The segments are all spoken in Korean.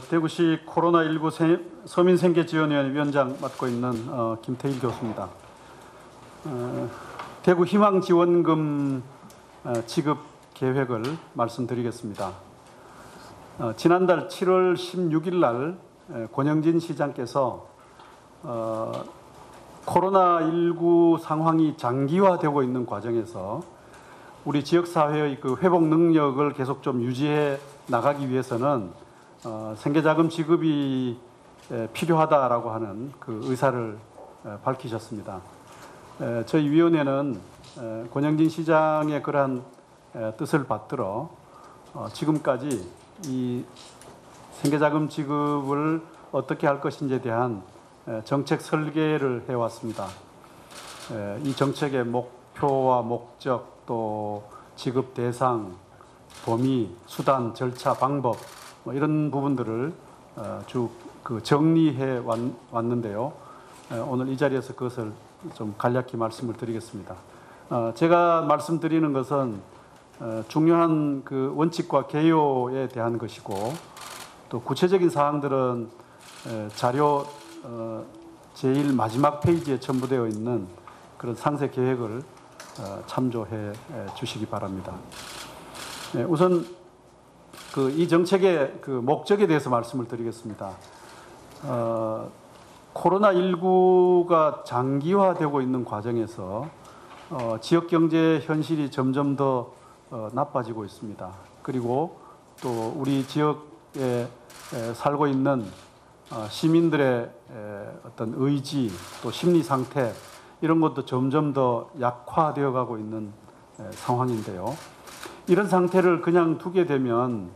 대구시 코로나19 서민생계지원위원회 위원장 맡고 있는 김태일 교수입니다. 대구 희망지원금 지급 계획을 말씀드리겠습니다. 지난달 7월 16일 날 권영진 시장께서 코로나19 상황이 장기화되고 있는 과정에서 우리 지역사회의 그 회복 능력을 계속 좀 유지해 나가기 위해서는 생계자금 지급이 필요하다라고 하는 그 의사를 밝히셨습니다. 저희 위원회는 권영진 시장의 그러한 뜻을 받들어 지금까지 이 생계자금 지급을 어떻게 할 것인지에 대한 정책 설계를 해왔습니다. 이 정책의 목표와 목적, 또 지급 대상, 범위, 수단, 절차, 방법 이런 부분들을 쭉 정리해 왔는데요. 오늘 이 자리에서 그것을 좀 간략히 말씀을 드리겠습니다. 제가 말씀드리는 것은 중요한 그 원칙과 개요에 대한 것이고, 또 구체적인 사항들은 자료 제일 마지막 페이지에 첨부되어 있는 그런 상세 계획을 참조해 주시기 바랍니다. 우선 이 정책의 그 목적에 대해서 말씀을 드리겠습니다. 코로나19가 장기화되고 있는 과정에서 지역 경제 현실이 점점 더 나빠지고 있습니다. 그리고 또 우리 지역에 살고 있는 시민들의 어떤 의지, 또 심리 상태 이런 것도 점점 더 약화되어 가고 있는 상황인데요. 이런 상태를 그냥 두게 되면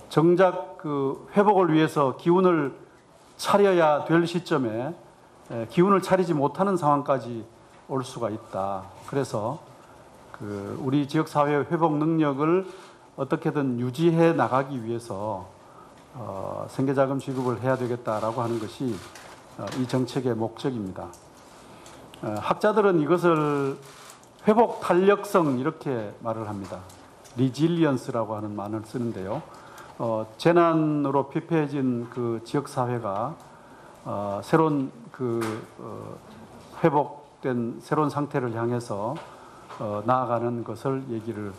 정작 그 회복을 위해서 기운을 차려야 될 시점에 기운을 차리지 못하는 상황까지 올 수가 있다. 그래서 우리 지역사회의 회복 능력을 어떻게든 유지해 나가기 위해서 생계자금 지급을 해야 되겠다라고 하는 것이 이 정책의 목적입니다. 학자들은 이것을 회복 탄력성 이렇게 말을 합니다. 리질리언스라고 하는 말을 쓰는데요. 재난으로 피폐해진 그 지역사회가 새로운 회복된 새로운 상태를 향해서 나아가는 것을 얘기를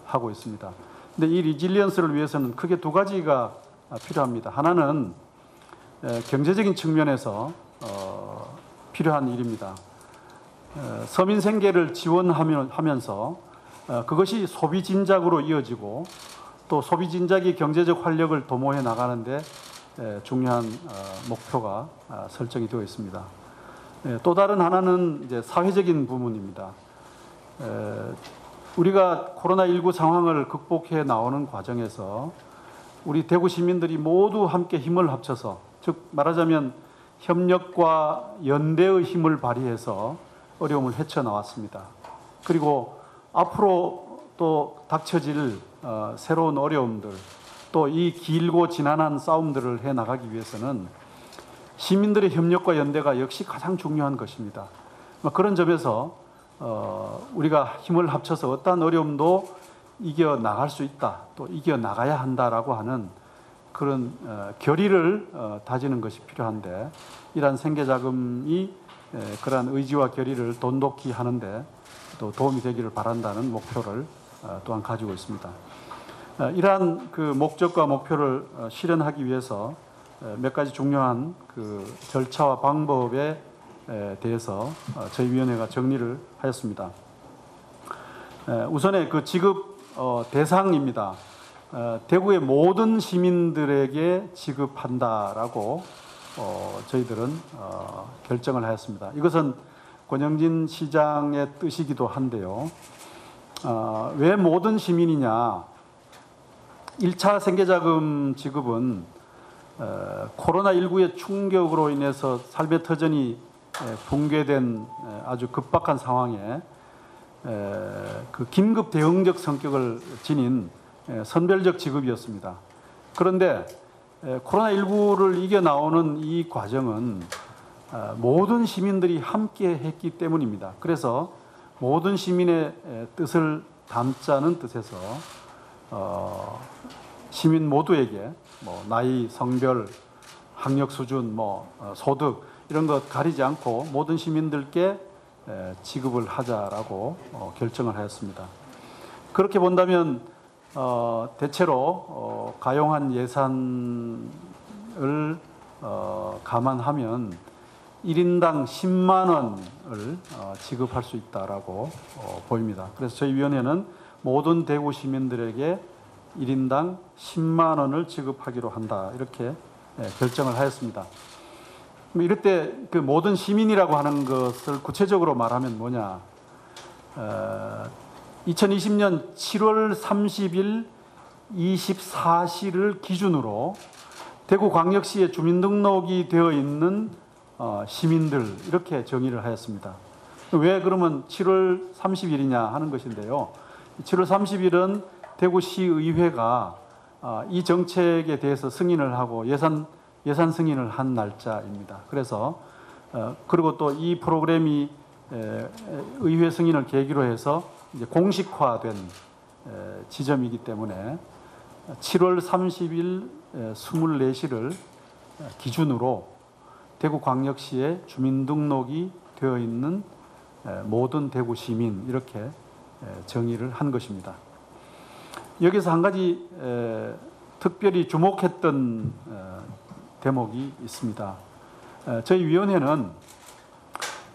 하고 있습니다. 근데 이 리질리언스를 위해서는 크게 두 가지가 필요합니다. 하나는 경제적인 측면에서 필요한 일입니다. 서민 생계를 지원하면서 그것이 소비 진작으로 이어지고, 또 소비 진작이 경제적 활력을 도모해 나가는데 중요한 목표가 설정이 되어 있습니다. 또 다른 하나는 이제 사회적인 부분입니다. 우리가 코로나19 상황을 극복해 나오는 과정에서 우리 대구 시민들이 모두 함께 힘을 합쳐서, 즉 말하자면 협력과 연대의 힘을 발휘해서 어려움을 헤쳐나왔습니다. 그리고 앞으로 또 닥쳐질 새로운 어려움들, 또 이 길고 지난한 싸움들을 해나가기 위해서는 시민들의 협력과 연대가 역시 가장 중요한 것입니다. 그런 점에서 우리가 힘을 합쳐서 어떠한 어려움도 이겨나갈 수 있다, 또 이겨나가야 한다라고 하는 그런 결의를 다지는 것이 필요한데, 이러한 생계자금이 그러한 의지와 결의를 돈독히 하는데 또 도움이 되기를 바란다는 목표를 또한 가지고 있습니다. 이러한 그 목적과 목표를 실현하기 위해서 몇 가지 중요한 그 절차와 방법에 대해서 저희 위원회가 정리를 하였습니다. 우선에 그 지급 대상입니다. 대구의 모든 시민들에게 지급한다라고 저희들은 결정을 하였습니다. 이것은 권영진 시장의 뜻이기도 한데요. 왜 모든 시민이냐? 1차 생계자금 지급은 코로나19의 충격으로 인해서 삶의 터전이 붕괴된 아주 급박한 상황에 그 긴급 대응적 성격을 지닌 선별적 지급이었습니다. 그런데 코로나19를 이겨나오는 이 과정은 모든 시민들이 함께 했기 때문입니다. 그래서 모든 시민의 뜻을 담자는 뜻에서 시민 모두에게 뭐 나이, 성별, 학력 수준, 소득 이런 것 가리지 않고 모든 시민들께 지급을 하자라고 결정을 하였습니다. 그렇게 본다면 대체로 가용한 예산을 감안하면 1인당 10만 원을 지급할 수 있다라고 보입니다. 그래서 저희 위원회는 모든 대구 시민들에게 1인당 10만 원을 지급하기로 한다 이렇게 결정을 하였습니다. 이럴 때 그 모든 시민이라고 하는 것을 구체적으로 말하면 뭐냐? 2020년 7월 30일 24시를 기준으로 대구광역시에 주민등록이 되어 있는 시민들 이렇게 정의를 하였습니다. 왜 그러면 7월 30일이냐 하는 것인데요. 7월 30일은 대구시의회가 이 정책에 대해서 승인을 하고 예산 승인을 한 날짜입니다. 그래서 그리고 또 이 프로그램이 의회 승인을 계기로 해서 이제 공식화된 지점이기 때문에 7월 30일 24시를 기준으로 대구광역시에 주민등록이 되어 있는 모든 대구 시민 이렇게 정의를 한 것입니다. 여기서 한 가지 특별히 주목했던 대목이 있습니다. 저희 위원회는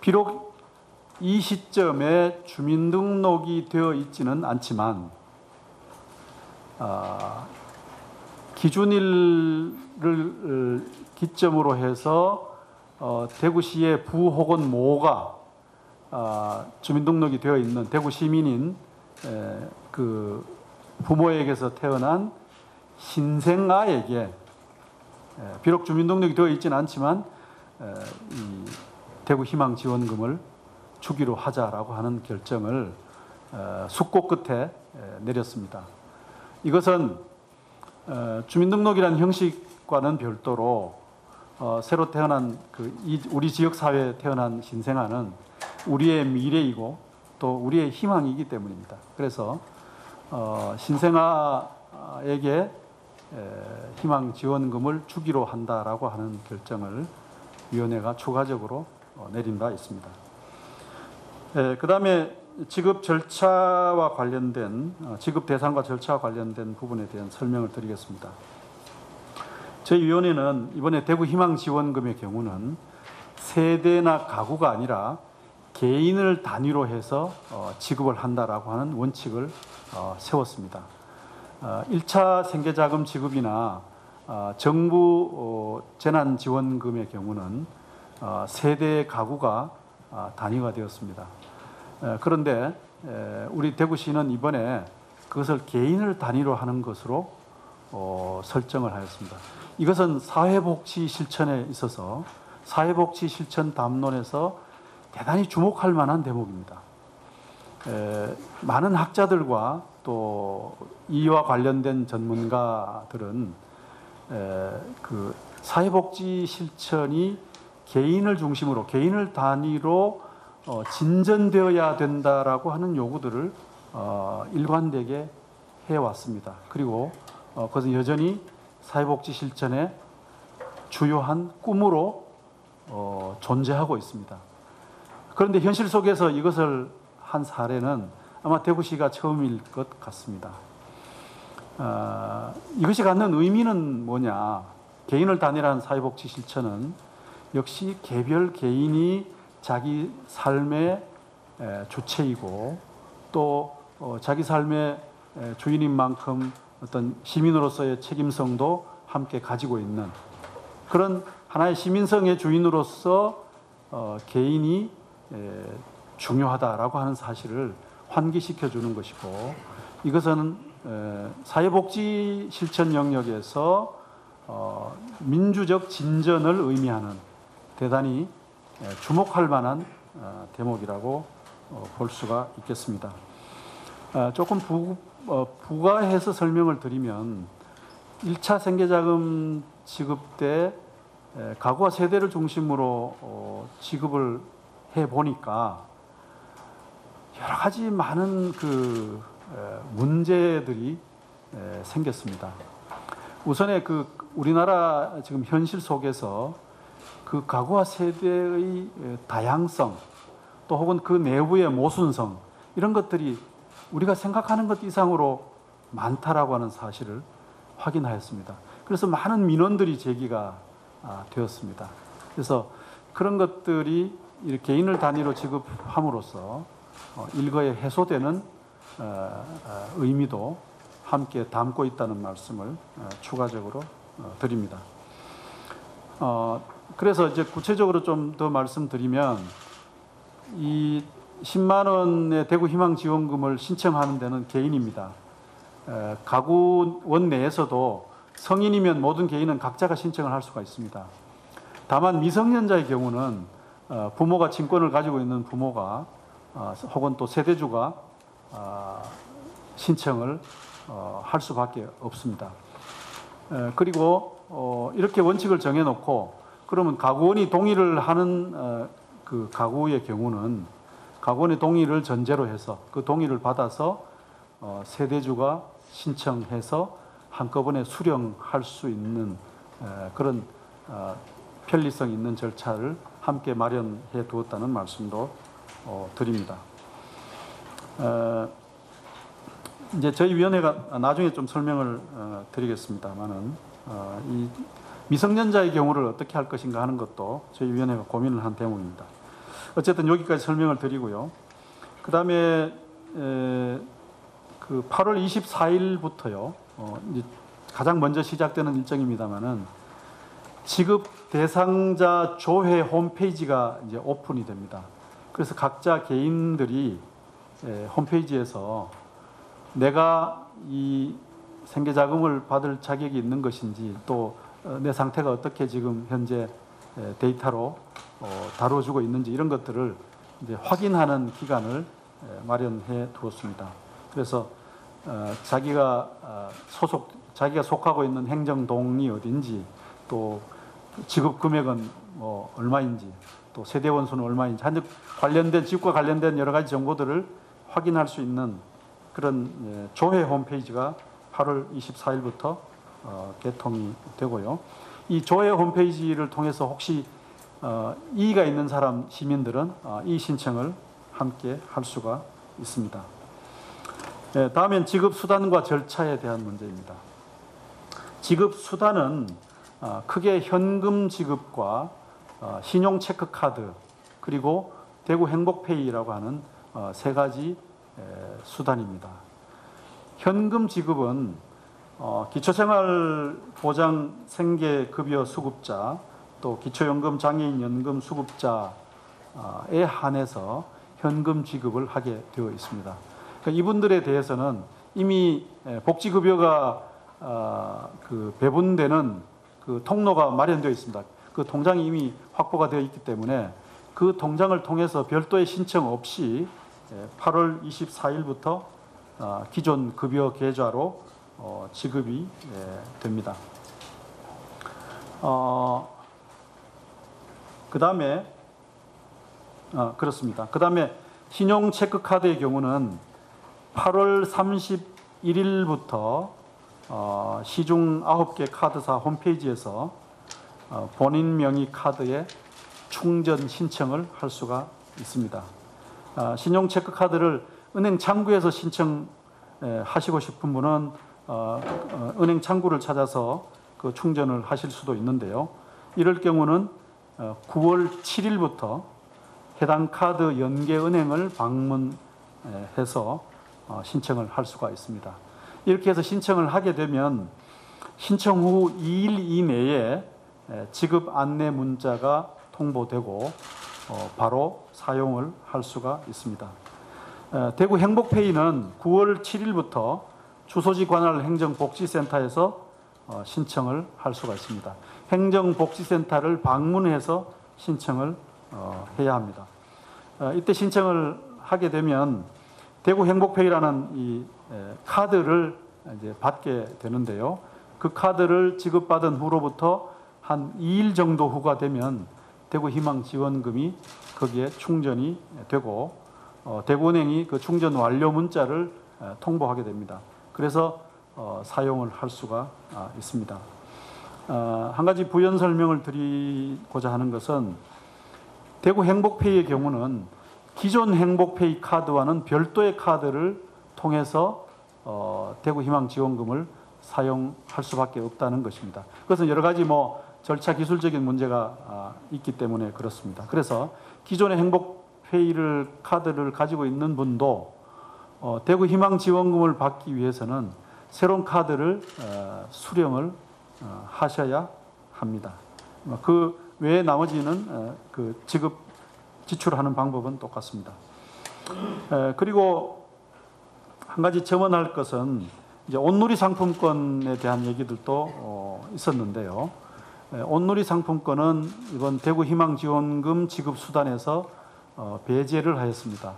비록 이 시점에 주민등록이 되어 있지는 않지만 기준일을 기점으로 해서 대구시의 부 혹은 모가 주민등록이 되어 있는 대구 시민인 그 부모에게서 태어난 신생아에게 비록 주민등록이 되어 있지는 않지만 이 대구 희망 지원금을 주기로 하자라고 하는 결정을 숙고 끝에 내렸습니다. 이것은 주민등록이라는 형식과는 별도로 새로 태어난 우리 지역 사회에 태어난 신생아는 우리의 미래이고 또 우리의 희망이기 때문입니다. 그래서 신생아에게 희망 지원금을 주기로 한다라고 하는 결정을 위원회가 추가적으로 내린 바 있습니다. 그 다음에 지급 절차와 관련된 지급 대상과 절차와 관련된 부분에 대한 설명을 드리겠습니다. 저희 위원회는 이번에 대구 희망 지원금의 경우는 세대나 가구가 아니라 개인을 단위로 해서 지급을 한다라고 하는 원칙을 세웠습니다. 1차 생계자금 지급이나 정부 재난지원금의 경우는 세대 가구가 단위가 되었습니다. 그런데 우리 대구시는 이번에 그것을 개인을 단위로 하는 것으로 설정을 하였습니다. 이것은 사회복지 실천에 있어서 사회복지 실천 담론에서 대단히 주목할 만한 대목입니다. 많은 학자들과 또 이와 관련된 전문가들은 그 사회복지 실천이 개인을 중심으로 개인을 단위로 진전되어야 된다라고 하는 요구들을 일관되게 해왔습니다. 그리고 그것은 여전히 사회복지 실천의 주요한 꿈으로 존재하고 있습니다. 그런데 현실 속에서 이것을 한 사례는 아마 대구시가 처음일 것 같습니다. 이것이 갖는 의미는 뭐냐? 개인을 단위로 한 사회복지 실천은 역시 개별 개인이 자기 삶의 주체이고 또 자기 삶의 주인인 만큼 어떤 시민으로서의 책임성도 함께 가지고 있는 그런 하나의 시민성의 주인으로서 개인이 중요하다라고 하는 사실을 환기시켜 주는 것이고 이것은 사회복지 실천 영역에서 민주적 진전을 의미하는 대단히 주목할 만한 대목이라고 볼 수가 있겠습니다. 조금 부가해서 설명을 드리면 1차 생계자금 지급 때 가구와 세대를 중심으로 지급을 해보니까 여러 가지 많은 그 문제들이 생겼습니다. 우선에 그 우리나라 지금 현실 속에서 그 가구화 세대의 다양성 또 혹은 그 내부의 모순성 이런 것들이 우리가 생각하는 것 이상으로 많다라고 하는 사실을 확인하였습니다. 그래서 많은 민원들이 제기가 되었습니다. 그래서 그런 것들이 개인을 단위로 지급함으로써 일거에 해소되는 의미도 함께 담고 있다는 말씀을 추가적으로 드립니다. 그래서 이제 구체적으로 좀 더 말씀드리면 이 10만 원의 대구 희망 지원금을 신청하는 데는 개인입니다. 가구원 내에서도 성인이면 모든 개인은 각자가 신청을 할 수가 있습니다. 다만 미성년자의 경우는 부모가 친권을 가지고 있는 부모가 혹은 또 세대주가 신청을 할 수밖에 없습니다. 그리고 이렇게 원칙을 정해놓고 그러면 가구원이 동의를 하는 그 가구의 경우는 가구원의 동의를 전제로 해서 그 동의를 받아서 세대주가 신청해서 한꺼번에 수령할 수 있는 그런 편리성 있는 절차를 함께 마련해 두었다는 말씀도 드립니다. 이제 저희 위원회가 나중에 좀 설명을 드리겠습니다만은 이 미성년자의 경우를 어떻게 할 것인가 하는 것도 저희 위원회가 고민을 한 대목입니다. 어쨌든 여기까지 설명을 드리고요. 그 다음에 그 8월 24일부터요. 가장 먼저 시작되는 일정입니다만은 지급 대상자 조회 홈페이지가 이제 오픈이 됩니다. 그래서 각자 개인들이 홈페이지에서 내가 이 생계자금을 받을 자격이 있는 것인지 또 내 상태가 어떻게 지금 현재 데이터로 다뤄주고 있는지 이런 것들을 이제 확인하는 기간을 마련해 두었습니다. 그래서 자기가 속하고 있는 행정동이 어딘지 또 지급 금액은 뭐 얼마인지 또 세대 원수는 얼마인지 관련된 지급과 관련된 여러 가지 정보들을 확인할 수 있는 그런 조회 홈페이지가 8월 24일부터 개통이 되고요. 이 조회 홈페이지를 통해서 혹시 이의가 있는 사람 시민들은 이 신청을 함께 할 수가 있습니다. 다음엔 지급 수단과 절차에 대한 문제입니다. 지급 수단은 크게 현금 지급과 신용 체크카드 그리고 대구 행복페이라고 하는 세 가지 수단입니다. 현금 지급은 기초생활보장 생계급여 수급자 또 기초연금 장애인 연금 수급자에 한해서 현금 지급을 하게 되어 있습니다. 그러니까 이분들에 대해서는 이미 복지급여가 그 배분되는 그 통로가 마련되어 있습니다. 그 통장이 이미 확보가 되어 있기 때문에 그 통장을 통해서 별도의 신청 없이 8월 24일부터 기존 급여 계좌로 지급이 됩니다. 그 다음에 그렇습니다. 그 다음에 신용 체크카드의 경우는 8월 31일부터 시중 9개 카드사 홈페이지에서 본인 명의 카드에 충전 신청을 할 수가 있습니다. 신용 체크카드를 은행 창구에서 신청하시고 싶은 분은 은행 창구를 찾아서 그 충전을 하실 수도 있는데요. 이럴 경우는 9월 7일부터 해당 카드 연계은행을 방문해서 신청을 할 수가 있습니다. 이렇게 해서 신청을 하게 되면 신청 후 2일 이내에 지급 안내 문자가 통보되고 바로 사용을 할 수가 있습니다. 대구 행복페이는 9월 7일부터 주소지 관할 행정복지센터에서 신청을 할 수가 있습니다. 행정복지센터를 방문해서 신청을 해야 합니다. 이때 신청을 하게 되면 대구 행복페이라는 이 카드를 이제 받게 되는데요. 그 카드를 지급받은 후로부터 한 2일 정도 후가 되면 대구 희망 지원금이 거기에 충전이 되고 대구은행이 그 충전 완료 문자를 통보하게 됩니다. 그래서 사용을 할 수가 있습니다. 한 가지 부연 설명을 드리고자 하는 것은 대구 행복페이의 경우는 기존 행복페이 카드와는 별도의 카드를 통해서 대구 희망지원금을 사용할 수밖에 없다는 것입니다. 그것은 여러 가지 절차 기술적인 문제가 있기 때문에 그렇습니다. 그래서 기존의 행복페이를 카드를 가지고 있는 분도 대구 희망지원금을 받기 위해서는 새로운 카드를 수령을 하셔야 합니다. 그 외에 나머지는 그 지출하는 방법은 똑같습니다. 그리고 한 가지 점원할 것은 이제 온누리 상품권에 대한 얘기들도 있었는데요. 온누리 상품권은 이번 대구 희망지원금 지급 수단에서 배제를 하였습니다.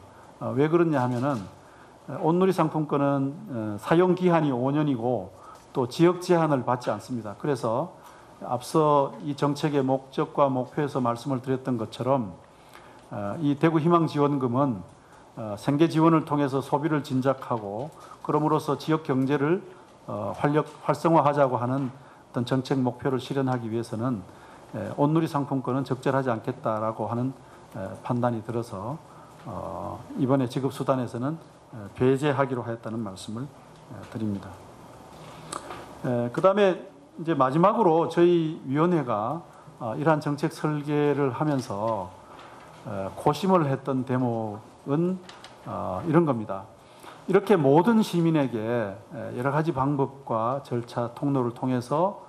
왜 그러냐 하면은 온누리 상품권은 사용 기한이 5년이고 또 지역 제한을 받지 않습니다. 그래서 앞서 이 정책의 목적과 목표에서 말씀을 드렸던 것처럼 이 대구 희망지원금은 생계 지원을 통해서 소비를 진작하고 그럼으로써 지역 경제를 활성화하자고 하는 어떤 정책 목표를 실현하기 위해서는 온누리 상품권은 적절하지 않겠다라고 하는 판단이 들어서 이번에 지급 수단에서는 배제하기로 하였다는 말씀을 드립니다. 그 다음에 이제 마지막으로 저희 위원회가 이러한 정책 설계를 하면서 고심을 했던 대목은 이런 겁니다. 이렇게 모든 시민에게 여러 가지 방법과 절차 통로를 통해서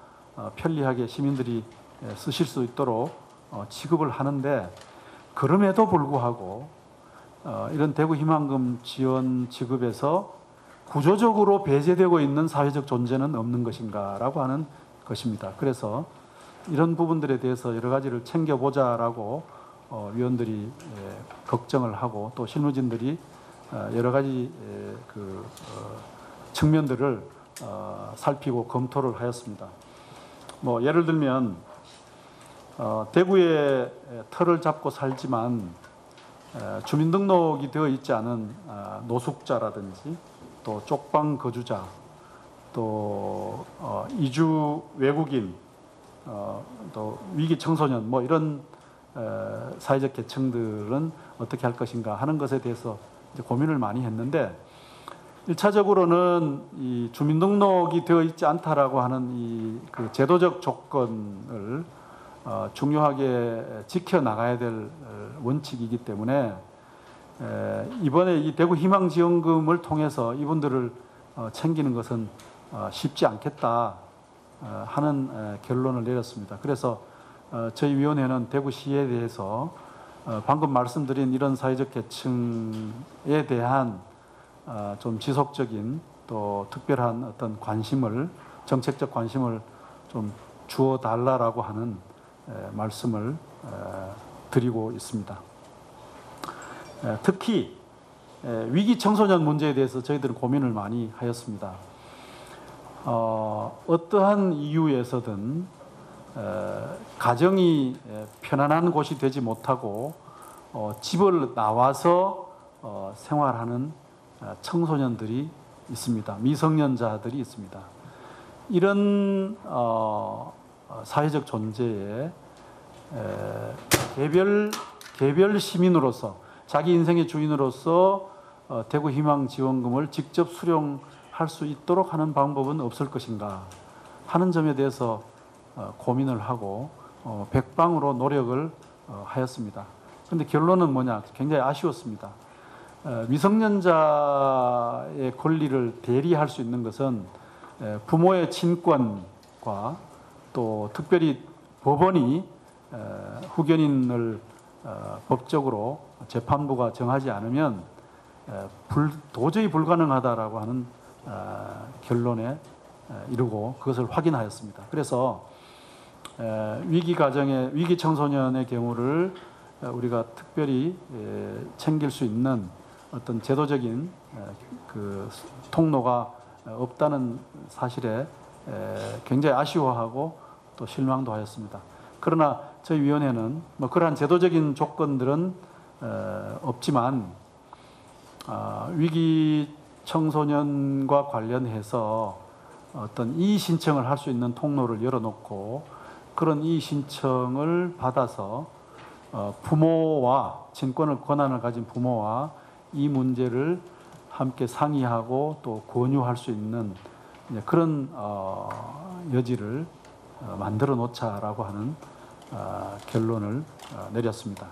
편리하게 시민들이 쓰실 수 있도록 지급을 하는데 그럼에도 불구하고 이런 대구 희망금 지원 지급에서 구조적으로 배제되고 있는 사회적 존재는 없는 것인가라고 하는 것입니다. 그래서 이런 부분들에 대해서 여러 가지를 챙겨보자라고 위원들이 걱정을 하고 또 실무진들이 여러 가지 측면들을 살피고 검토를 하였습니다. 예를 들면 대구에 터를 잡고 살지만 주민등록이 되어 있지 않은 노숙자라든지 또 쪽방 거주자 또 이주 외국인 또 위기 청소년 이런 사회적 계층들은 어떻게 할 것인가 하는 것에 대해서 이제 고민을 많이 했는데 1차적으로는 이 주민등록이 되어 있지 않다라고 하는 그 제도적 조건을 중요하게 지켜나가야 될 원칙이기 때문에 이번에 이 대구 희망지원금을 통해서 이분들을 챙기는 것은 쉽지 않겠다 하는 결론을 내렸습니다. 그래서 저희 위원회는 대구시에 대해서 방금 말씀드린 이런 사회적 계층에 대한 좀 지속적인 또 특별한 어떤 관심을 정책적 관심을 좀 주어 달라라고 하는 말씀을 드리고 있습니다. 특히 위기 청소년 문제에 대해서 저희들은 고민을 많이 하였습니다. 어떠한 이유에서든 가정이 편안한 곳이 되지 못하고 집을 나와서 생활하는 청소년들이 있습니다. 미성년자들이 있습니다. 이런 사회적 존재에 개별 시민으로서 자기 인생의 주인으로서 대구 희망 지원금을 직접 수령할 수 있도록 하는 방법은 없을 것인가 하는 점에 대해서 고민을 하고 백방으로 노력을 하였습니다. 그런데 결론은 뭐냐? 굉장히 아쉬웠습니다. 미성년자의 권리를 대리할 수 있는 것은 부모의 친권과 또 특별히 법원이 후견인을 법적으로 재판부가 정하지 않으면 도저히 불가능하다라고 하는 결론에 이르고 그것을 확인하였습니다. 그래서 위기 가정의 위기 청소년의 경우를 우리가 특별히 챙길 수 있는 어떤 제도적인 그 통로가 없다는 사실에 굉장히 아쉬워하고 또 실망도 하였습니다. 그러나 저희 위원회는 그러한 제도적인 조건들은 없지만 위기 청소년과 관련해서 어떤 이의 신청을 할 수 있는 통로를 열어놓고 그런 이의 신청을 받아서 부모와 친권을 권한을 가진 부모와 이 문제를 함께 상의하고 또 권유할 수 있는 그런 여지를 만들어 놓자라고 하는 결론을 내렸습니다.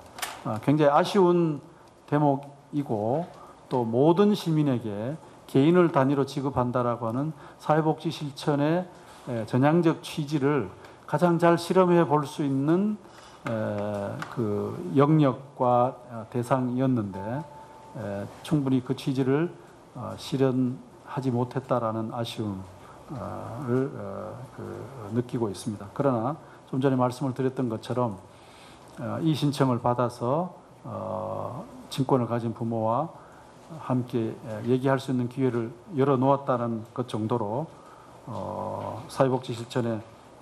굉장히 아쉬운 대목이고 또 모든 시민에게 개인을 단위로 취급한다라고 하는 사회복지 실천의 전향적 취지를 가장 잘 실험해 볼 수 있는 그 영역과 대상이었는데 충분히 그 취지를 실현하지 못했다라는 아쉬움을 느끼고 있습니다. 그러나 좀 전에 말씀을 드렸던 것처럼 이 신청을 받아서 친권을 가진 부모와 함께 얘기할 수 있는 기회를 열어놓았다는 것 정도로 사회복지 실천의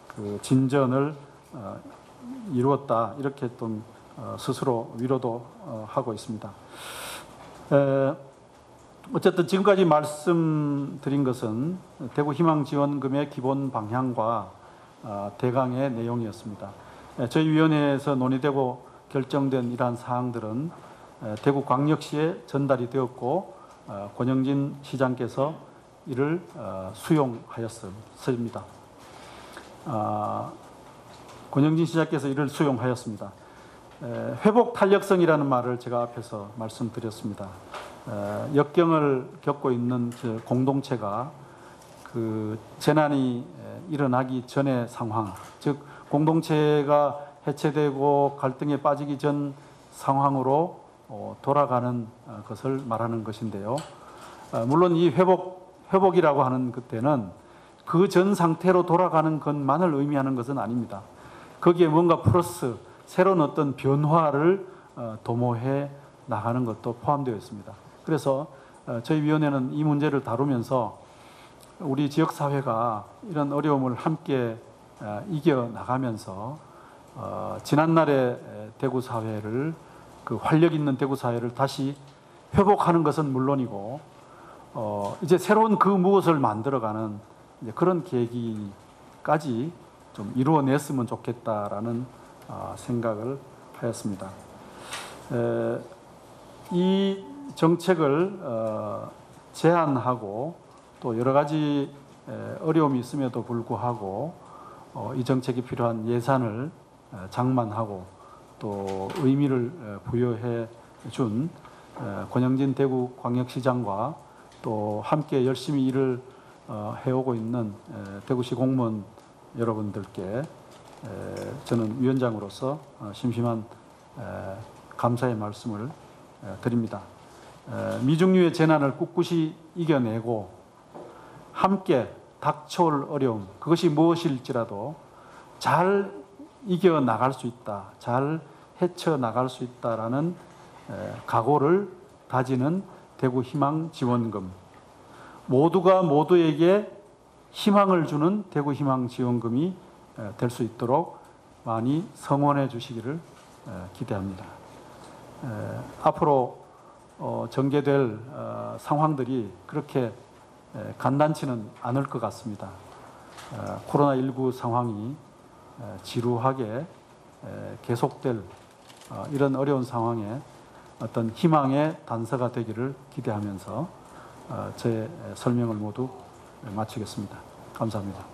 그 진전을 이루었다 이렇게 좀 스스로 위로도 하고 있습니다. 어쨌든 지금까지 말씀드린 것은 대구 희망지원금의 기본 방향과 대강의 내용이었습니다. 저희 위원회에서 논의되고 결정된 이러한 사항들은 대구광역시에 전달이 되었고 권영진 시장께서 이를 수용하였습니다. 권영진 시장께서 이를 수용하였습니다. 회복 탄력성이라는 말을 제가 앞에서 말씀드렸습니다. 역경을 겪고 있는 공동체가 그 재난이 일어나기 전의 상황, 즉 공동체가 해체되고 갈등에 빠지기 전 상황으로 돌아가는 것을 말하는 것인데요. 물론 이 회복이라고 하는 그때는 그 전 상태로 돌아가는 것만을 의미하는 것은 아닙니다. 거기에 뭔가 플러스 새로운 어떤 변화를 도모해 나가는 것도 포함되어 있습니다. 그래서 저희 위원회는 이 문제를 다루면서 우리 지역사회가 이런 어려움을 함께 이겨나가면서 지난날의 대구사회를 그 활력 있는 대구사회를 다시 회복하는 것은 물론이고 이제 새로운 그 무엇을 만들어가는 그런 계기까지 좀 이루어냈으면 좋겠다라는 생각을 하였습니다. 이 정책을 제안하고 또 여러 가지 어려움이 있음에도 불구하고 이 정책이 필요한 예산을 장만하고 또 의미를 부여해 준 권영진 대구광역시장과 또 함께 열심히 일을 해오고 있는 대구시 공무원 여러분들께 저는 위원장으로서 심심한 감사의 말씀을 드립니다. 미중류의 재난을 꿋꿋이 이겨내고 함께 닥쳐올 어려움, 그것이 무엇일지라도 잘 이겨나갈 수 있다, 잘 헤쳐나갈 수 있다라는 각오를 다지는 대구 희망 지원금, 모두가 모두에게 희망을 주는 대구 희망 지원금이 될 수 있도록 많이 성원해 주시기를 기대합니다. 앞으로 전개될 상황들이 그렇게 간단치는 않을 것 같습니다. 코로나19 상황이 지루하게 계속될 이런 어려운 상황에 어떤 희망의 단서가 되기를 기대하면서 제 설명을 모두 마치겠습니다. 감사합니다.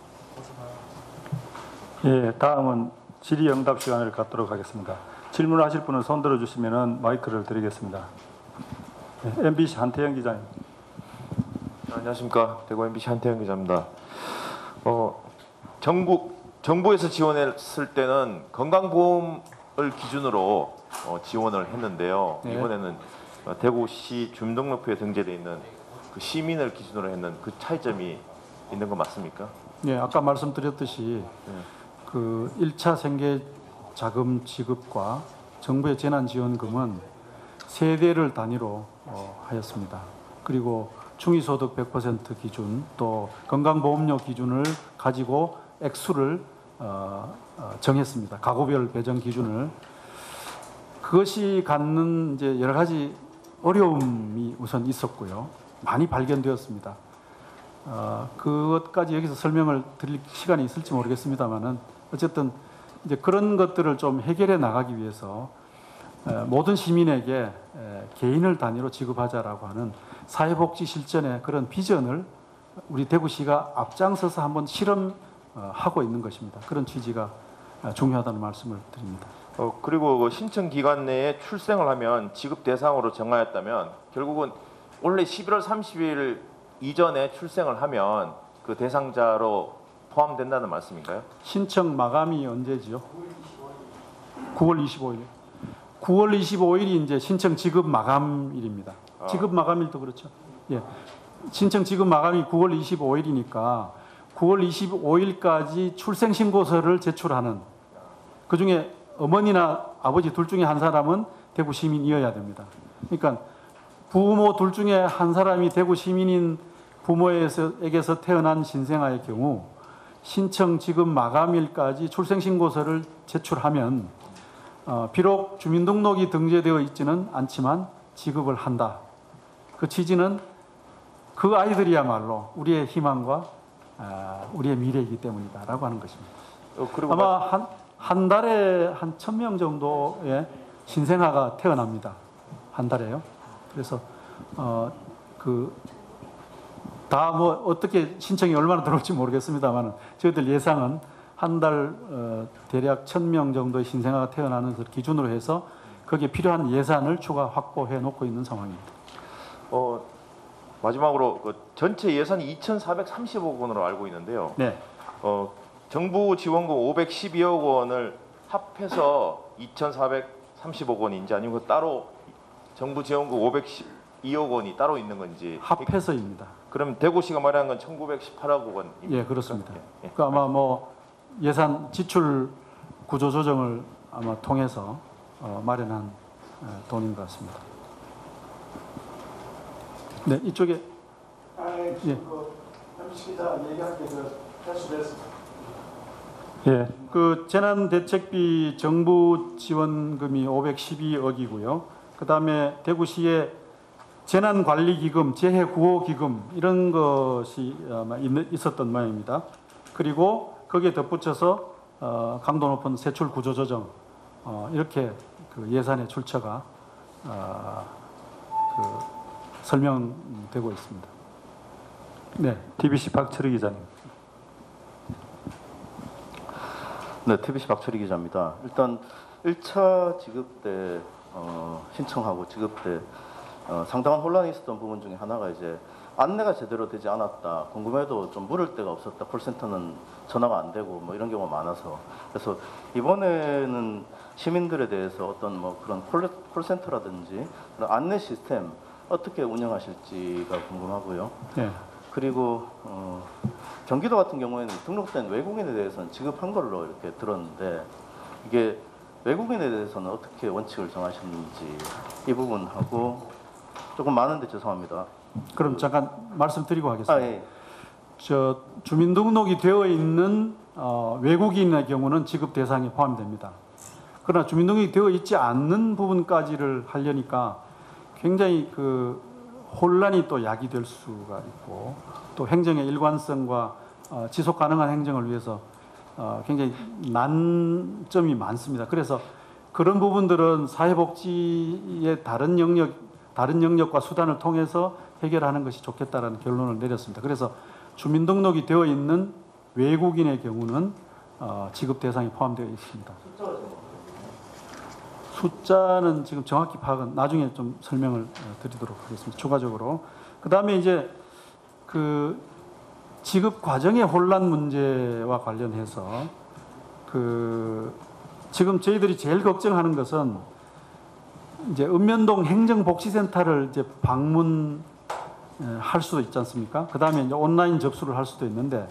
예, 다음은 질의응답 시간을 갖도록 하겠습니다. 질문하실 분은 손 들어주시면 마이크를 드리겠습니다. 네, MBC 한태영 기자님. 안녕하십니까. 대구 MBC 한태영 기자입니다. 정부에서 지원했을 때는 건강보험을 기준으로 지원을 했는데요. 네. 이번에는 대구시 주민등록부에 등재되어 있는 그 시민을 기준으로 했는 그 차이점이 있는 거 맞습니까? 예, 아까 말씀드렸듯이 그 1차 생계 자금 지급과 정부의 재난지원금은 세대를 단위로 하였습니다. 그리고 중위소득 100% 기준 또 건강보험료 기준을 가지고 액수를 정했습니다. 가구별 배정 기준을. 그것이 갖는 이제 여러 가지 어려움이 우선 있었고요. 많이 발견되었습니다. 그것까지 여기서 설명을 드릴 시간이 있을지 모르겠습니다만은 어쨌든 이제 그런 것들을 좀 해결해 나가기 위해서 모든 시민에게 개인을 단위로 지급하자라고 하는 사회복지 실전의 그런 비전을 우리 대구시가 앞장서서 한번 실험하고 있는 것입니다. 그런 취지가 중요하다는 말씀을 드립니다. 그리고 그 신청 기간 내에 출생을 하면 지급 대상으로 정하였다면 결국은 원래 11월 30일 이전에 출생을 하면 그 대상자로 포함된다는 말씀인가요? 신청 마감이 언제지요? 9월 25일. 9월 25일이 이제 신청 지급 마감일입니다. 지급 마감일도 그렇죠. 예. 신청 지급 마감이 9월 25일이니까 9월 25일까지 출생 신고서를 제출하는, 그중에 어머니나 아버지 둘 중에 한 사람은 대구 시민이어야 됩니다. 그러니까 부모 둘 중에 한 사람이 대구 시민인 부모에게서 태어난 신생아의 경우 신청 지급 마감일까지 출생 신고서를 제출하면 비록 주민등록이 등재되어 있지는 않지만 지급을 한다. 그 취지는 그 아이들이야말로 우리의 희망과 우리의 미래이기 때문이다라고 하는 것입니다. 그리고 아마 한 달에 한 1,000명 정도의 신생아가 태어납니다. 한 달에요. 그래서 다 뭐 어떻게 신청이 얼마나 들어올지 모르겠습니다만 저희들 예상은 한 달 대략 1,000명 정도의 신생아가 태어나는 것을 기준으로 해서 거기에 필요한 예산을 추가 확보해 놓고 있는 상황입니다. 마지막으로 그 전체 예산이 2,430억 원으로 알고 있는데요. 네. 정부 지원금 512억 원을 합해서 2,430억 원인지 아니면 따로 정부 지원금 512억 원이 따로 있는 건지 합해서입니다. 그럼 대구시가 말하는 건 1,918억 원입니다. 예, 그렇습니다. 예. 그 아마 뭐 예산 지출 구조 조정을 아마 통해서 마련한 돈인 것 같습니다. 네, 이쪽에 예. MBC 기자 얘기할 때 탈출했습니다. 예, 그 재난대책비 정부 지원금이 512억이고요. 그 다음에 대구시의 재난관리기금, 재해구호기금 이런 것이 아마 있었던 모양입니다. 그리고 거기에 덧붙여서 강도 높은 세출 구조조정 이렇게 그 예산의 출처가 설명되고 있습니다. 네, TBC 박철희 기자님. 네, TBC 박철희 기자입니다. 일단 1차 지급 때 신청하고 지급 때 상당한 혼란이 있었던 부분 중에 하나가 이제 안내가 제대로 되지 않았다. 궁금해도 좀 물을 데가 없었다. 콜센터는 전화가 안 되고 뭐 이런 경우가 많아서 그래서 이번에는 시민들에 대해서 어떤 뭐 그런 콜센터라든지 그런 안내 시스템 어떻게 운영하실지가 궁금하고요. 네. 그리고 경기도 같은 경우에는 등록된 외국인에 대해서는 지급한 걸로 이렇게 들었는데 이게 외국인에 대해서는 어떻게 원칙을 정하셨는지 이 부분하고 조금 많은데 죄송합니다. 그럼 잠깐 말씀드리고 하겠습니다. 예. 저 주민등록이 되어 있는 외국인의 경우는 지급 대상에 포함됩니다. 그러나 주민등록이 되어 있지 않는 부분까지를 하려니까 굉장히 그 혼란이 또 야기될 수가 있고 또 행정의 일관성과 지속 가능한 행정을 위해서 굉장히 난점이 많습니다. 그래서 그런 부분들은 사회복지의 다른 영역과 수단을 통해서 해결하는 것이 좋겠다라는 결론을 내렸습니다. 그래서 주민등록이 되어 있는 외국인의 경우는 지급 대상에 포함되어 있습니다. 숫자는 지금 정확히 파악은 나중에 좀 설명을 드리도록 하겠습니다. 추가적으로. 그 다음에 이제 그 지급 과정의 혼란 문제와 관련해서 지금 저희들이 제일 걱정하는 것은 이제 읍면동 행정복지센터를 이제 방문할 수도 있지 않습니까? 그 다음에 이제 온라인 접수를 할 수도 있는데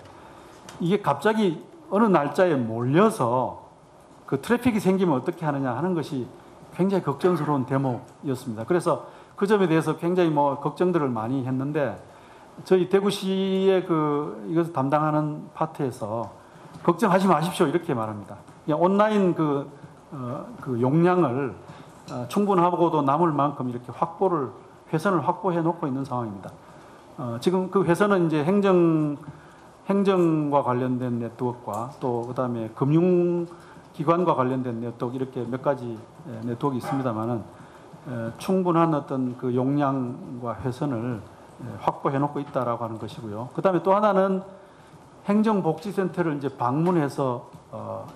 이게 갑자기 어느 날짜에 몰려서 그 트래픽이 생기면 어떻게 하느냐 하는 것이 굉장히 걱정스러운 대목이었습니다. 그래서 그 점에 대해서 굉장히 뭐 걱정들을 많이 했는데 저희 대구시의 이것을 담당하는 파트에서 걱정하지 마십시오 이렇게 말합니다. 그냥 온라인 그 용량을 충분하고도 남을 만큼 이렇게 회선을 확보해 놓고 있는 상황입니다. 지금 그 회선은 이제 행정과 관련된 네트워크와 또 그다음에 금융기관과 관련된 네트워크 이렇게 몇 가지 네트워크 있습니다만은 충분한 어떤 그 용량과 회선을 확보해놓고 있다라고 하는 것이고요. 그다음에 또 하나는 행정복지센터를 이제 방문해서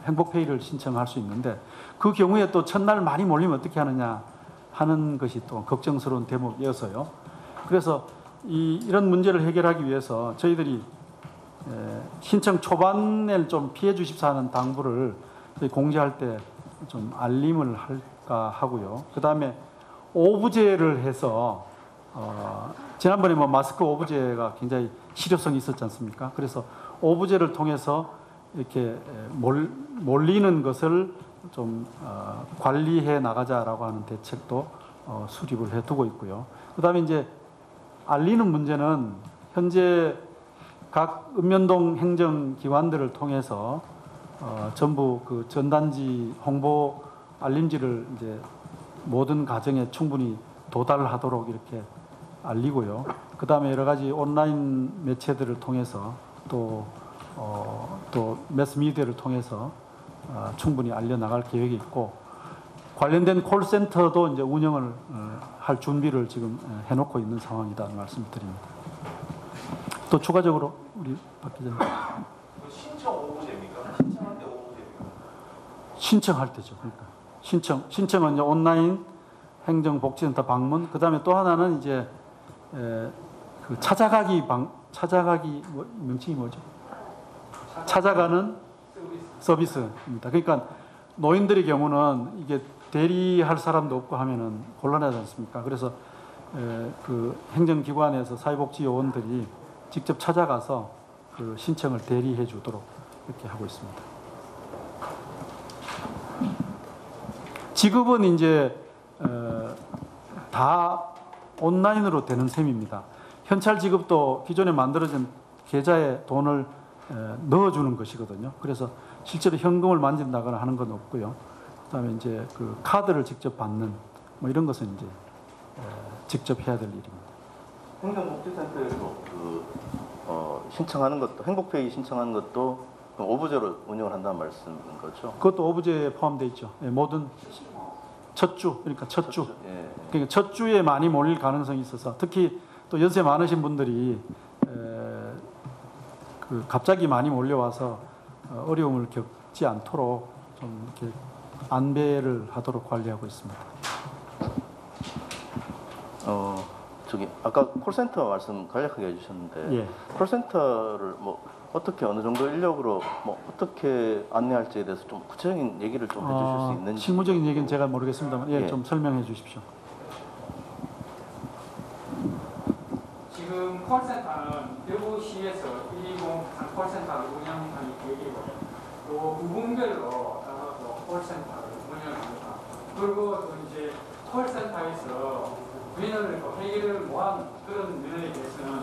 행복페이를 신청할 수 있는데 그 경우에 또 첫날 많이 몰리면 어떻게 하느냐 하는 것이 또 걱정스러운 대목이어서요. 그래서 이런 문제를 해결하기 위해서 저희들이 신청 초반에 좀 피해 주십사 하는 당부를 저희 공지할 때 좀 알림을 할까 하고요. 그 다음에 오부제를 해서 지난번에 뭐 마스크 오부제가 굉장히 실효성이 있었지 않습니까? 그래서 오부제를 통해서 이렇게 몰리는 것을 좀 관리해 나가자라고 하는 대책도 수립을 해두고 있고요. 그 다음에 이제 알리는 문제는 현재 각 읍면동 행정기관들을 통해서 전부 그 전단지 홍보 알림지를 이제 모든 가정에 충분히 도달하도록 이렇게 알리고요. 그 다음에 여러 가지 온라인 매체들을 통해서 또 매스미디어를 통해서 충분히 알려나갈 계획이 있고 관련된 콜센터도 이제 운영을 할 준비를 지금 해놓고 있는 상황이다는 말씀을 드립니다. 또 추가적으로 우리 박 기자님. 신청 오부제입니까? 신청할 때 오부제입니까? 신청할 때죠. 그러니까 신청은 이제 온라인 행정복지센터 방문. 그 다음에 또 하나는 이제 그 찾아가기 명칭이 뭐죠? 찾아가는 서비스입니다. 그러니까 노인들의 경우는 이게 대리할 사람도 없고 하면은 곤란하지 않습니까? 그래서 그 행정기관에서 사회복지 요원들이 직접 찾아가서 그 신청을 대리해 주도록 이렇게 하고 있습니다. 지급은 이제 다 온라인으로 되는 셈입니다. 현찰 지급도 기존에 만들어진 계좌에 돈을 넣어주는 것이거든요. 그래서 실제로 현금을 만진다거나 하는 건 없고요. 그다음에 이제 그 카드를 직접 받는 뭐 이런 것은 이제 직접 해야 될 일입니다. 행정복지센터에서 신청하는 것도 행복페이 신청하는 것도 오부제로 운영을 한다는 말씀인 거죠? 그것도 오부제에 포함되어 있죠. 예, 모든 첫 주, 그러니까 첫 주. 예. 그러니까 첫 주에 많이 몰릴 가능성이 있어서 특히 또 연세 많으신 분들이 그 갑자기 많이 몰려와서 어려움을 겪지 않도록 좀 이렇게 안배를 하도록 관리하고 있습니다. 저기 아까 콜센터 말씀 간략하게 해주셨는데 예. 콜센터를 뭐 어떻게 어느 정도 인력으로 뭐 어떻게 안내할지에 대해서 좀 구체적인 얘기를 좀 해주실 수 있는지. 실무적인 얘기는 제가 모르겠습니다만 예, 예. 좀 설명해 주십시오. 지금 콜센터는 대구시에서 120 콜센터를 운영하는 계획이고 또 부분별로 따라서 콜센터를 운영합니다. 그리고 또 이제 콜센터에서 민원을 또 해결을 못한 그런 민원에 대해서는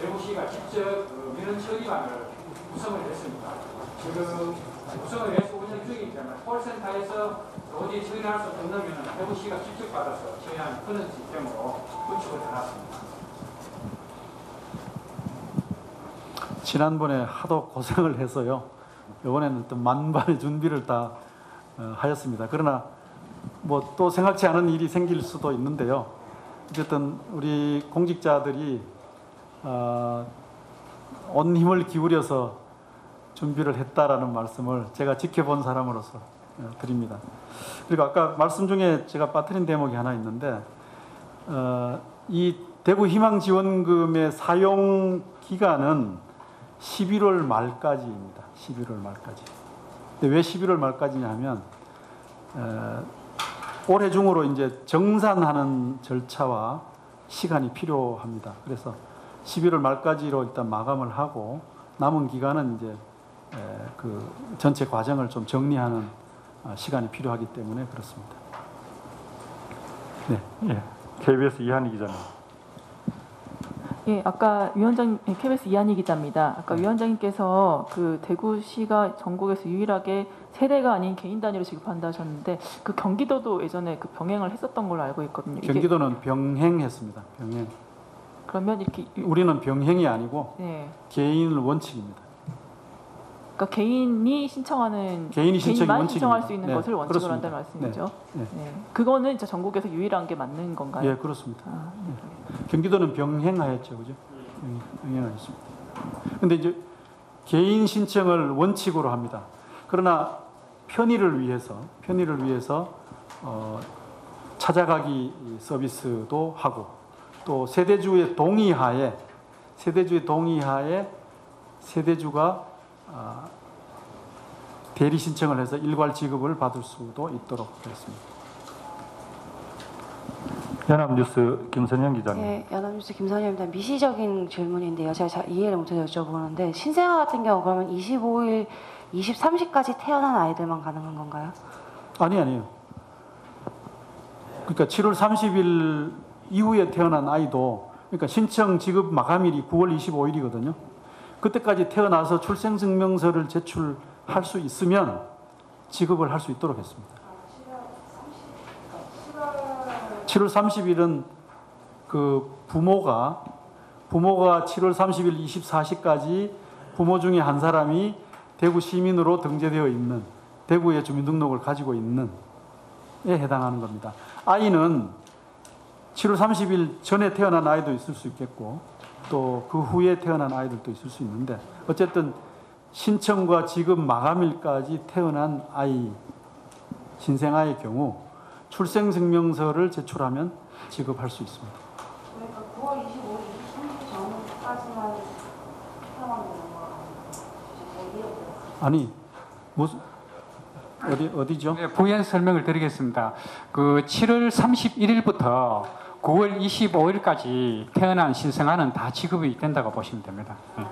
대구시가 직접 그 민원 처리반을 구성을 했습니다. 지금 구성을 해서 운영 중이기 때문에 콜센터에서 도저히 처리할 수 없는 민원은 대구시가 직접 받아서 처리하는 그런 시스템으로 구축을 해놨습니다. 지난번에 하도 고생을 해서요. 이번에는 또 만반의 준비를 다 하였습니다. 그러나 뭐 또 생각지 않은 일이 생길 수도 있는데요. 어쨌든 우리 공직자들이 온 힘을 기울여서 준비를 했다라는 말씀을 제가 지켜본 사람으로서 드립니다. 그리고 아까 말씀 중에 제가 빠뜨린 대목이 하나 있는데 이 대구 희망지원금의 사용 기간은 11월 말까지입니다. 11월 말까지. 근데 왜 11월 말까지냐 하면 올해 중으로 이제 정산하는 절차와 시간이 필요합니다. 그래서 11월 말까지로 일단 마감을 하고 남은 기간은 이제 그 전체 과정을 좀 정리하는 시간이 필요하기 때문에 그렇습니다. 네. 예. KBS 이한희 기자님. 예, 아까 위원장 KBS 이한희 기자입니다. 아까 위원장님께서 그 대구시가 전국에서 유일하게 세대가 아닌 개인 단위로 지급한다 하셨는데 그 경기도도 예전에 그 병행을 했었던 걸로 알고 있거든요. 경기도는 병행했습니다. 병행. 그러면 이렇게 우리는 병행이 아니고 네. 개인을 원칙입니다. 그러니까 개인이 신청하는 개인이 신청이 개인만 원칙입니다. 신청할 수 있는 네, 것을 원칙으로 그렇습니다. 한다는 말씀이죠. 네. 네. 그거는 진짜 전국에서 유일한 게 맞는 건가요? 예, 그렇습니다. 아, 네. 경기도는 병행하였죠, 그죠? 병행하였습니다. 근데 이제 개인 신청을 원칙으로 합니다. 그러나 편의를 위해서 찾아가기 서비스도 하고 또 세대주의 동의하에 세대주가 대리 신청을 해서 일괄 지급을 받을 수도 있도록 했습니다. 연합뉴스 김선영 기자님. 네, 연합뉴스 김선영입니다. 미시적인 질문인데요. 제가 잘 이해를 못해서 여쭤보는데 신생아 같은 경우 그러면 25일, 23시까지 태어난 아이들만 가능한 건가요? 아니에요. 그러니까 7월 30일 이후에 태어난 아이도 그러니까 신청 지급 마감일이 9월 25일이거든요. 그때까지 태어나서 출생증명서를 제출할 수 있으면 지급을 할 수 있도록 했습니다. 7월 30일은 그 부모가 7월 30일 24시까지 부모 중에 한 사람이 대구 시민으로 등재되어 있는 대구의 주민등록을 가지고 있는 에 해당하는 겁니다. 아이는 7월 30일 전에 태어난 아이도 있을 수 있겠고 또 그 후에 태어난 아이들도 있을 수 있는데 어쨌든 신청과 지급 마감일까지 태어난 아이, 신생아의 경우 출생증명서를 제출하면 지급할 수 있습니다. 그러니까 9월 25일, 23일 전까지만 태어난 건가요? 아니 무슨 어디죠? 네, 부연 설명을 드리겠습니다. 그 7월 31일부터 9월 25일까지 태어난 신생아는 다 지급이 된다고 보시면 됩니다. 네.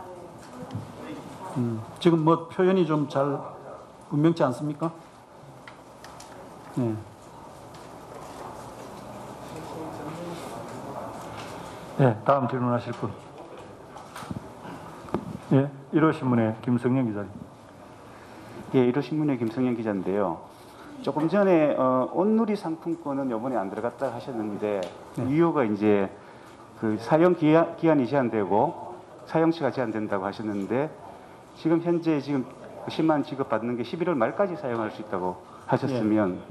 지금 뭐 표현이 좀 잘 분명치 않습니까? 네. 예, 다음 질문하실 분. 예, 1호 신문의 김성영 기자님. 예, 1호 신문의 김성현 기자인데요. 조금 전에 온누리 상품권은 이번에 안 들어갔다 하셨는데 이유가 이제 그 사용 기한이 제한되고 사용시가 제한된다고 하셨는데 지금 현재 지금 10만 원 지급받는 게 11월 말까지 사용할 수 있다고 하셨으면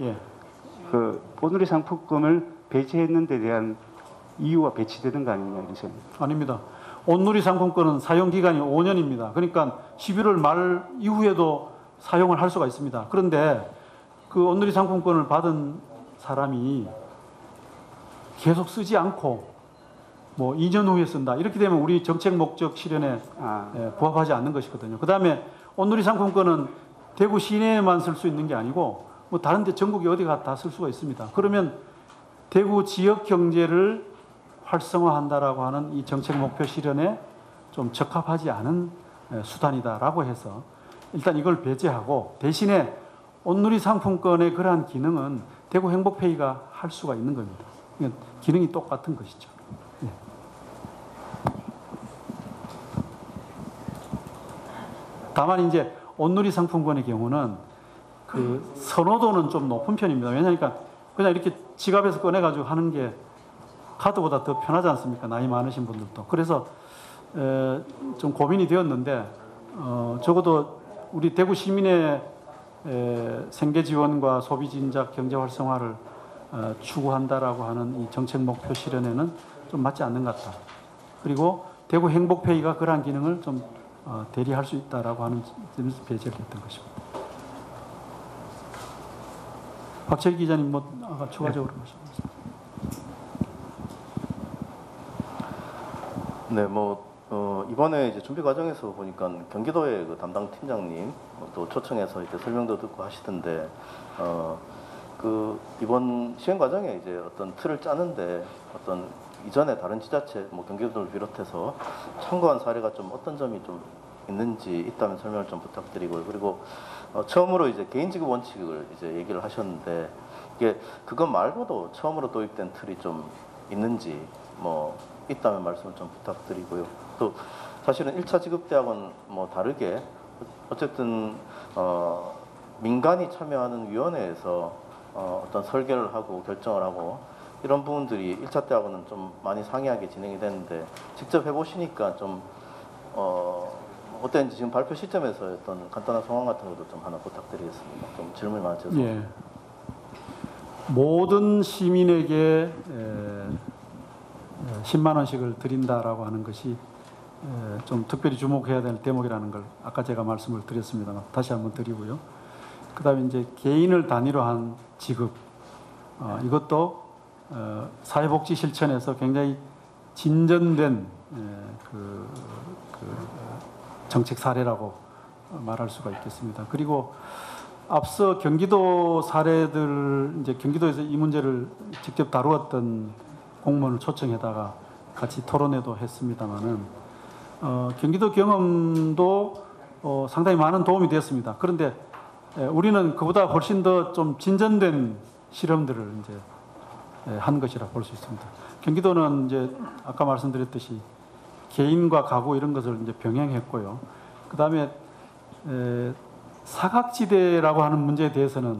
그 온누리 상품권을 배제했는 데 대한 이유가 배치되는 거 아니냐 이런 생각입니다. 아닙니다. 온누리 상품권은 사용 기간이 5년입니다. 그러니까 11월 말 이후에도 사용을 할 수가 있습니다. 그런데 그 온누리 상품권을 받은 사람이 계속 쓰지 않고 뭐 2년 후에 쓴다. 이렇게 되면 우리 정책 목적 실현에 부합하지 않는 것이거든요. 그 다음에 온누리 상품권은 대구 시내에만 쓸 수 있는 게 아니고 뭐 다른 데 전국에 어디가 다 쓸 수가 있습니다. 그러면 대구 지역 경제를 활성화한다라고 하는 이 정책 목표 실현에 좀 적합하지 않은 수단이다라고 해서 일단 이걸 배제하고 대신에 온누리 상품권의 그러한 기능은 대구 행복페이가 할 수가 있는 겁니다. 그러니까 기능이 똑같은 것이죠. 네. 다만 이제 온누리 상품권의 경우는 그 선호도는 좀 높은 편입니다. 왜냐하니까 그냥 이렇게 지갑에서 꺼내가지고 하는 게 카드보다 더 편하지 않습니까? 나이 많으신 분들도. 그래서 좀 고민이 되었는데 적어도 우리 대구 시민의 생계 지원과 소비 진작 경제 활성화를 추구한다라고 하는 이 정책 목표 실현에는 좀 맞지 않는 것 같다. 그리고 대구 행복페이가 그러한 기능을 좀 대리할 수 있다라고 하는 점에서 배제를 했던 것입니다. 박철기 기자님 뭐 아까 추가적으로 말씀하셨습니다. 네, 이번에 이제 준비 과정에서 보니까 경기도의 그 담당 팀장님 또 초청해서 이제 설명도 듣고 하시던데, 그 이번 시행 과정에 이제 어떤 틀을 짜는데 어떤 이전에 다른 지자체, 경기도를 비롯해서 참고한 사례가 좀 어떤 점이 좀 있는지 있다면 설명을 좀 부탁드리고요. 그리고 처음으로 이제 개인지급 원칙을 이제 얘기를 하셨는데 이게 그것 말고도 처음으로 도입된 틀이 좀 있는지 있다면 말씀을 좀 부탁드리고요. 또 사실은 1차 지급대학은 다르게 어쨌든 민간이 참여하는 위원회에서 어떤 설계를 하고 결정을 하고 이런 부분들이 1차 때하고는 좀 많이 상이하게 진행이 됐는데 직접 해보시니까 좀 어땠는지 지금 발표 시점에서 어떤 간단한 상황 같은 것도 좀 하나 부탁드리겠습니다. 좀 질문이 많아 주셔서. 예. 모든 시민에게 10만 원씩을 드린다라고 하는 것이 좀 특별히 주목해야 될 대목이라는 걸 아까 제가 말씀을 드렸습니다만 다시 한번 드리고요. 그다음에 이제 개인을 단위로 한 지급 이것도 사회복지 실천에서 굉장히 진전된 정책 사례라고 말할 수가 있겠습니다. 그리고 앞서 경기도 사례들 이제 경기도에서 이 문제를 직접 다루었던 공무원을 초청해다가 같이 토론회도 했습니다만은 경기도 경험도 상당히 많은 도움이 됐습니다. 그런데 우리는 그보다 훨씬 더 좀 진전된 실험들을 이제 한 것이라 볼 수 있습니다. 경기도는 이제 아까 말씀드렸듯이 개인과 가구 이런 것을 이제 병행했고요. 그 다음에 사각지대라고 하는 문제에 대해서는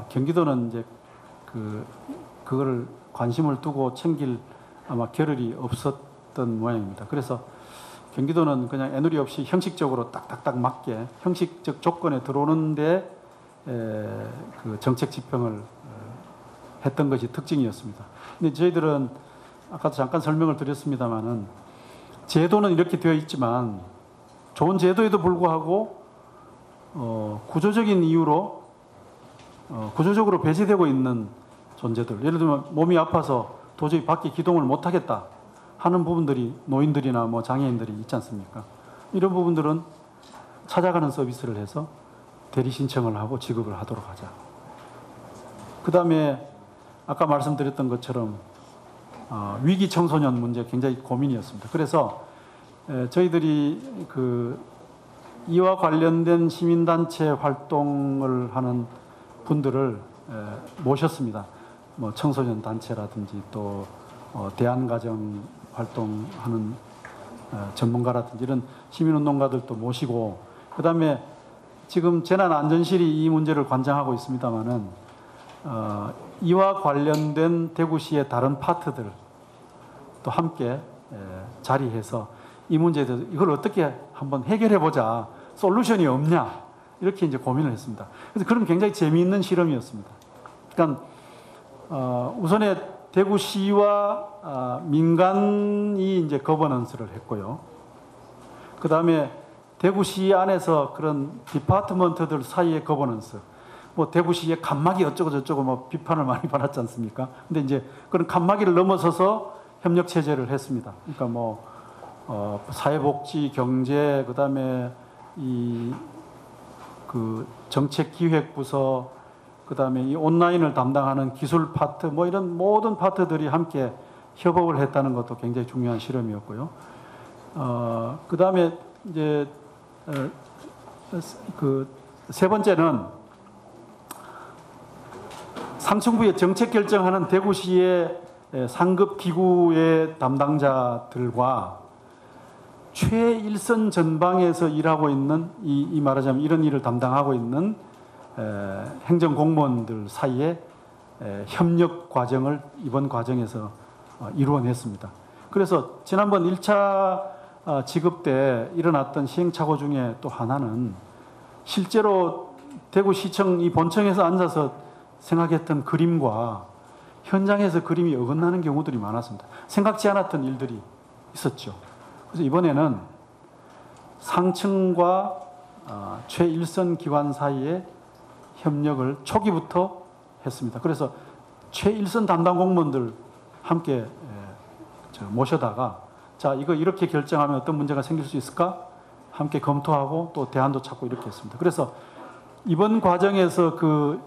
경기도는 이제 그거를 관심을 두고 챙길 아마 겨를이 없었던 모양입니다. 그래서 경기도는 그냥 애누리 없이 형식적으로 딱딱딱 맞게 형식적 조건에 들어오는데 그 정책 집행을 했던 것이 특징이었습니다. 근데 저희들은 아까도 잠깐 설명을 드렸습니다만은 제도는 이렇게 되어 있지만 좋은 제도에도 불구하고 구조적인 이유로 구조적으로 배제되고 있는 존재들, 예를 들면 몸이 아파서 도저히 밖에 기동을 못하겠다 하는 부분들이 노인들이나 뭐 장애인들이 있지 않습니까? 이런 부분들은 찾아가는 서비스를 해서 대리 신청을 하고 지급을 하도록 하자. 그 다음에 아까 말씀드렸던 것처럼 위기 청소년 문제 굉장히 고민이었습니다. 그래서 저희들이 이와 관련된 시민단체 활동을 하는 분들을 모셨습니다. 뭐 청소년 단체라든지 또 대안가정 활동하는 전문가라든지 이런 시민운동가들도 모시고 그다음에 지금 재난안전실이 이 문제를 관장하고 있습니다마는 이와 관련된 대구시의 다른 파트들 또 함께 자리해서 이 문제에 대해서 이걸 어떻게 한번 해결해 보자, 솔루션이 없냐 이렇게 이제 고민을 했습니다. 그래서 그런 굉장히 재미있는 실험이었습니다. 그러니까 우선에 대구시와 민간이 이제 거버넌스를 했고요. 그 다음에 대구시 안에서 그런 디파트먼트들 사이의 거버넌스, 뭐 대구시의 칸막이 어쩌고 저쩌고 뭐 비판을 많이 받았지 않습니까? 근데 이제 그런 칸막이를 넘어서서 협력 체제를 했습니다. 그러니까 뭐 사회복지, 경제, 그 다음에 정책기획부서, 그 다음에 이 온라인을 담당하는 기술 파트, 뭐 이런 모든 파트들이 함께 협업을 했다는 것도 굉장히 중요한 실험이었고요. 그 다음에 이제 세 번째는 상층부의 정책 결정하는 대구시의 상급 기구의 담당자들과 최일선 전방에서 일하고 있는 이 말하자면 이런 일을 담당하고 있는 행정 공무원들 사이에 협력 과정을 이번 과정에서 이루어냈습니다. 그래서 지난번 1차 지급 때 일어났던 시행착오 중에 또 하나는 실제로 대구시청 이 본청에서 앉아서 생각했던 그림과 현장에서 그림이 어긋나는 경우들이 많았습니다. 생각지 않았던 일들이 있었죠. 그래서 이번에는 상층과 최일선 기관 사이에 협력을 초기부터 했습니다. 그래서 최일선 담당 공무원들 함께 모셔다가 자, 이거 이렇게 결정하면 어떤 문제가 생길 수 있을까? 함께 검토하고 또 대안도 찾고 이렇게 했습니다. 그래서 이번 과정에서 그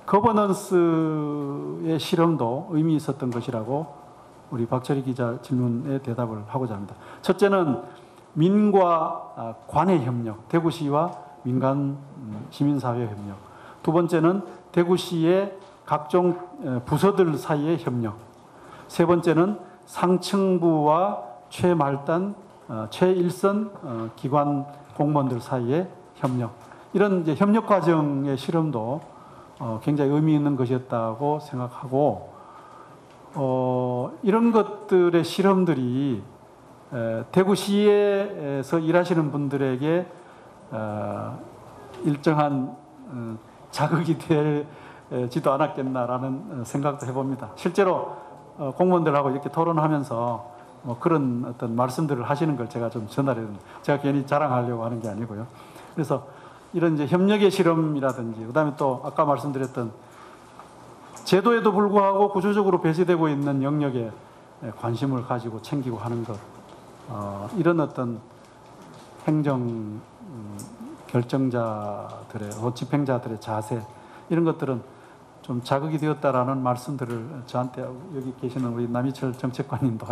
거버넌스의 실험도 의미 있었던 것이라고 우리 박철희 기자 질문에 대답을 하고자 합니다. 첫째는 민과 관의 협력, 대구시와 민간 시민사회 협력. 두 번째는 대구시의 각종 부서들 사이의 협력. 세 번째는 상층부와 최말단, 최일선 기관 공무원들 사이의 협력. 이런 이제 협력 과정의 실험도 굉장히 의미 있는 것이었다고 생각하고 이런 것들의 실험들이 대구시에서 일하시는 분들에게 일정한 자극이 되지도 않았겠나라는 생각도 해봅니다. 실제로 공무원들하고 이렇게 토론하면서 뭐 그런 어떤 말씀들을 하시는 걸 제가 좀 전달해 드립니다. 제가 괜히 자랑하려고 하는 게 아니고요. 그래서 이런 이제 협력의 실험이라든지, 그다음에 또 아까 말씀드렸던 제도에도 불구하고 구조적으로 배제되고 있는 영역에 관심을 가지고 챙기고 하는 것, 이런 어떤 행정 결정자들의, 집행자들의 자세, 이런 것들은 좀 자극이 되었다라는 말씀들을 저한테 여기 계시는 우리 남이철 정책관님도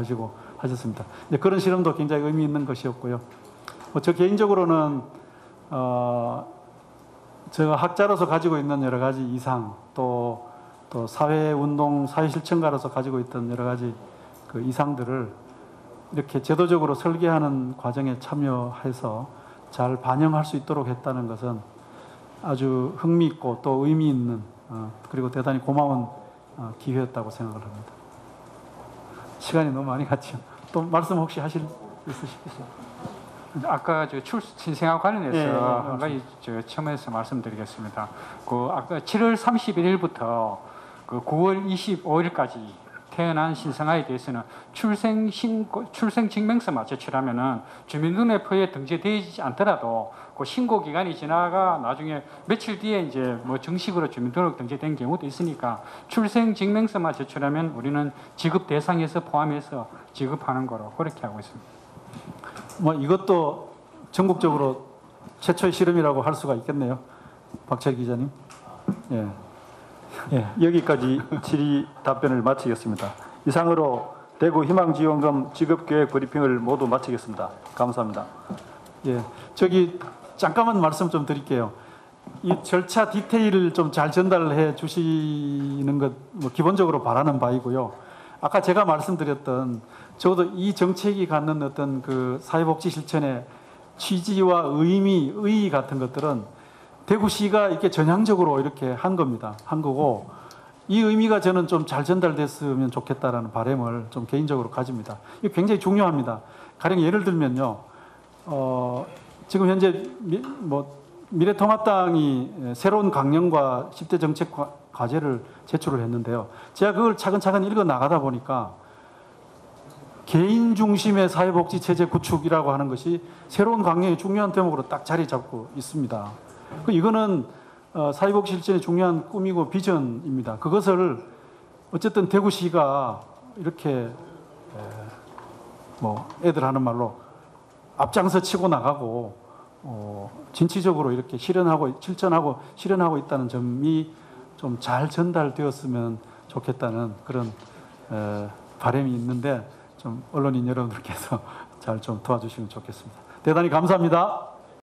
하셨습니다. 이제 그런 실험도 굉장히 의미 있는 것이었고요. 저 개인적으로는 제가 학자로서 가지고 있는 여러 가지 이상, 또 사회운동, 사회실천가로서 가지고 있던 여러 가지 그 이상들을 이렇게 제도적으로 설계하는 과정에 참여해서 잘 반영할 수 있도록 했다는 것은 아주 흥미있고 또 의미 있는, 그리고 대단히 고마운 기회였다고 생각을 합니다. 시간이 너무 많이 갔죠. 또 말씀 혹시 있으시겠어요? 아까 신생아 관련해서 예, 한 가지 첨언해서 말씀드리겠습니다. 그 아까 7월 31일부터 그 9월 25일까지 태어난 신생아에 대해서는 출생 증명서만 제출하면은 주민등록표에 등재되지 않더라도 그 신고 기간이 지나가 나중에 며칠 뒤에 이제 뭐 정식으로 주민등록 등재된 경우도 있으니까 출생 증명서만 제출하면 우리는 지급 대상에서 포함해서 지급하는 거로 그렇게 하고 있습니다. 뭐 이것도 전국적으로 최초의 실험이라고 할 수가 있겠네요. 박철 기자님. 예. 예, 여기까지 질의 답변을 마치겠습니다. 이상으로 대구 희망지원금 지급계획 브리핑을 모두 마치겠습니다. 감사합니다. 예, 저기 잠깐만 말씀 좀 드릴게요. 이 절차 디테일을 좀 잘 전달해 주시는 것 뭐 기본적으로 바라는 바이고요. 아까 제가 말씀드렸던 적어도 이 정책이 갖는 어떤 그 사회복지 실천의 취지와 의의 같은 것들은 대구시가 이렇게 전향적으로 이렇게 한 겁니다. 한 거고, 이 의미가 저는 좀 잘 전달됐으면 좋겠다라는 바람을 좀 개인적으로 가집니다. 이게 굉장히 중요합니다. 가령 예를 들면요, 지금 현재 미래통합당이 새로운 강령과 10대 정책 과제를 제출을 했는데요. 제가 그걸 차근차근 읽어 나가다 보니까 개인 중심의 사회복지 체제 구축이라고 하는 것이 새로운 강령의 중요한 대목으로 딱 자리 잡고 있습니다. 이거는 사회복지 실천의 중요한 꿈이고 비전입니다. 그것을 어쨌든 대구시가 이렇게 애들 하는 말로 앞장서 치고 나가고 진취적으로 이렇게 실천하고 실현하고 있다는 점이 좀 잘 전달되었으면 좋겠다는 그런 바람이 있는데 좀 언론인 여러분들께서 잘 좀 도와주시면 좋겠습니다. 대단히 감사합니다.